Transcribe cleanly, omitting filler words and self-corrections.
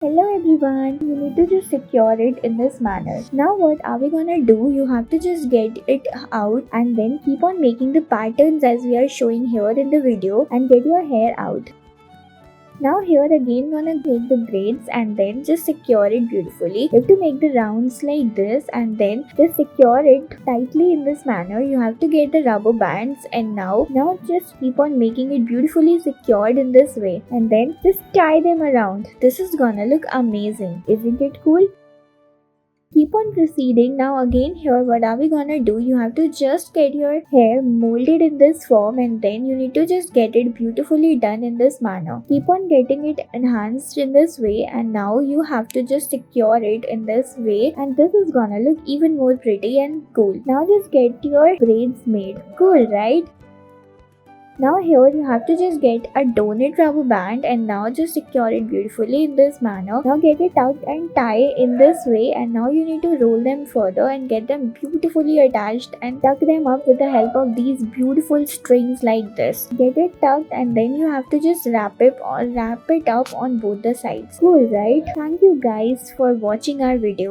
Hello everyone, you need to just secure it in this manner. Now what are we gonna do? You have to just get it out and then keep on making the patterns as we are showing here in the video and get your hair out. Now here again gonna make the braids and then just secure it beautifully. You have to make the rounds like this and then just secure it tightly in this manner. You have to get the rubber bands and now just keep on making it beautifully secured in this way and then just tie them around. This is gonna look amazing. Isn't it cool? Keep on proceeding. Now again here what are we gonna do? You have to just get your hair molded in this form and then you need to just get it beautifully done in this manner. Keep on getting it enhanced in this way and now you have to just secure it in this way and this is gonna look even more pretty and cool. Now just get your braids made. Cool, right? Now here you have to just get a donut rubber band and now just secure it beautifully in this manner. Now get it tucked and tie in this way and now you need to roll them further and get them beautifully attached and tuck them up with the help of these beautiful strings like this. Get it tucked and then you have to just wrap it up on both the sides. Cool, right? Thank you guys for watching our video.